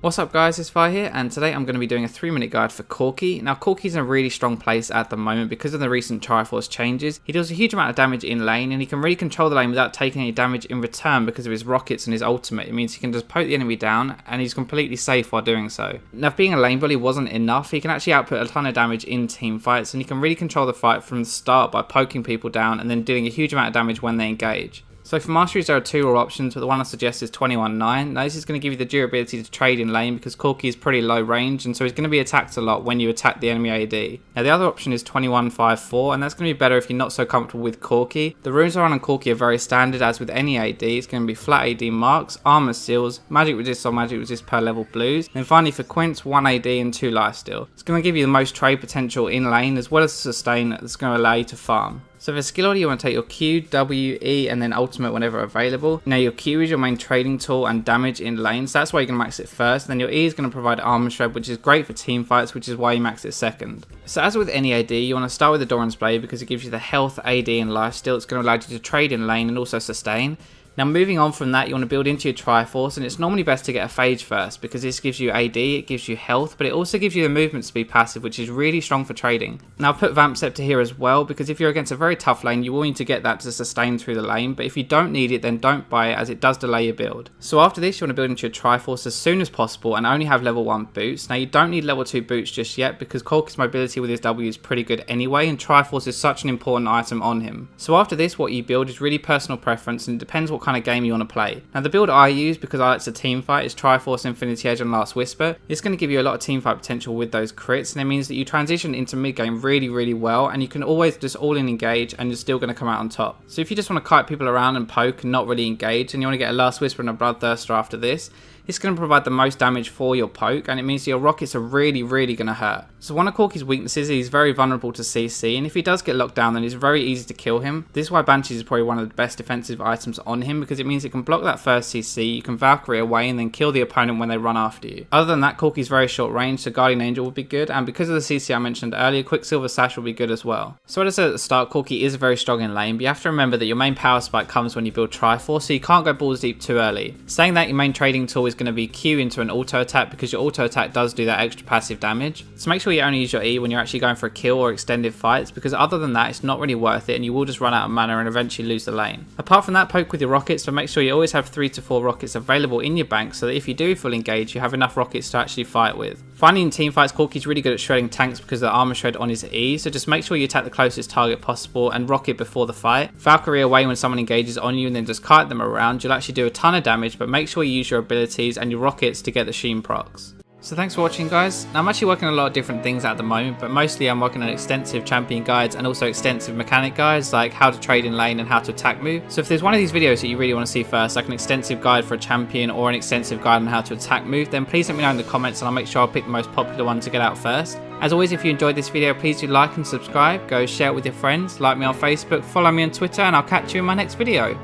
What's up guys, it's Fire here, and today I'm going to be doing a 3-minute guide for Corki. Now Corki's in a really strong place at the moment because of the recent Triforce changes. He deals a huge amount of damage in lane, and he can really control the lane without taking any damage in return because of his rockets and his ultimate. It means he can just poke the enemy down, and he's completely safe while doing so. Now if being a lane bully wasn't enough, he can actually output a ton of damage in team fights, and he can really control the fight from the start by poking people down and then dealing a huge amount of damage when they engage. So for masteries there are two raw options, but the one I suggest is 21-9. Now this is going to give you the durability to trade in lane because Corki is pretty low range, and so he's going to be attacked a lot when you attack the enemy AD. Now the other option is 21-5-4, and that's going to be better if you're not so comfortable with Corki. The runes on Corki are very standard, as with any AD. It's going to be flat AD marks, armor seals, magic resist or magic resist per level blues, and then finally for quints, 1 AD and 2 lifesteal. It's going to give you the most trade potential in lane as well as the sustain that's going to allow you to farm. So for skill order, you want to take your Q, W, E, and then ultimate whenever available. Now your Q is your main trading tool and damage in lane, so that's why you're going to max it first. Then your E is going to provide armor shred, which is great for team fights, which is why you max it second. So as with any AD, you want to start with the Doran's Blade because it gives you the health, AD, and lifesteal. It's going to allow you to trade in lane and also sustain. Now moving on from that, you want to build into your Triforce, and it's normally best to get a Phage first because this gives you AD, it gives you health, but it also gives you the movement speed passive, which is really strong for trading. Now I've put Vamp Scepter here as well because if you're against a very tough lane, you will need to get that to sustain through the lane, but if you don't need it, then don't buy it as it does delay your build. So after this, you want to build into your Triforce as soon as possible and only have level 1 boots. Now you don't need level 2 boots just yet because Corki's mobility with his W is pretty good anyway, and Triforce is such an important item on him. So after this, what you build is really personal preference, and it depends what kind of game you want to play. Now the build I use because I like to team fight is Triforce, Infinity Edge, and Last Whisper. It's going to give you a lot of team fight potential with those crits, and it means that you transition into mid game really well, and you can always just all in engage and you're still going to come out on top. So if you just want to kite people around and poke and not really engage, and you want to get a Last Whisper and a Bloodthirster after this, it's going to provide the most damage for your poke, and it means your rockets are really going to hurt. So one of Corki's weaknesses is he's very vulnerable to CC, and if he does get locked down then it's very easy to kill him. This is why Banshees is probably one of the best defensive items on him because it means it can block that first CC, you can Valkyrie away and then kill the opponent when they run after you. Other than that, Corki's very short range, so Guardian Angel will be good, and because of the CC I mentioned earlier, Quicksilver Sash will be good as well. So as I said at the start, Corki is very strong in lane, but you have to remember that your main power spike comes when you build Triforce, so you can't go balls deep too early. Saying that, your main trading tool is going to be Q into an auto attack because your auto attack does do that extra passive damage. So make sure you only use your E when you're actually going for a kill or extended fights, because other than that it's not really worth it and you will just run out of mana and eventually lose the lane. Apart from that, poke with your rockets, but make sure you always have 3 to 4 rockets available in your bank so that if you do full engage you have enough rockets to actually fight with. Finally, in team fights, Corki's really good at shredding tanks because of the armor shred on his E, so just make sure you attack the closest target possible and rocket before the fight. Valkyrie away when someone engages on you and then just kite them around. You'll actually do a ton of damage, but make sure you use your abilities and your rockets to get the Sheen procs. So thanks for watching guys. Now I'm actually working on a lot of different things at the moment, but mostly I'm working on extensive champion guides and also extensive mechanic guides like how to trade in lane and how to attack move. So if there's one of these videos that you really want to see first, like an extensive guide for a champion or an extensive guide on how to attack move, then please let me know in the comments and I'll make sure I'll pick the most popular one to get out first. As always, if you enjoyed this video, please do like and subscribe, go share it with your friends, like me on Facebook, follow me on Twitter, and I'll catch you in my next video.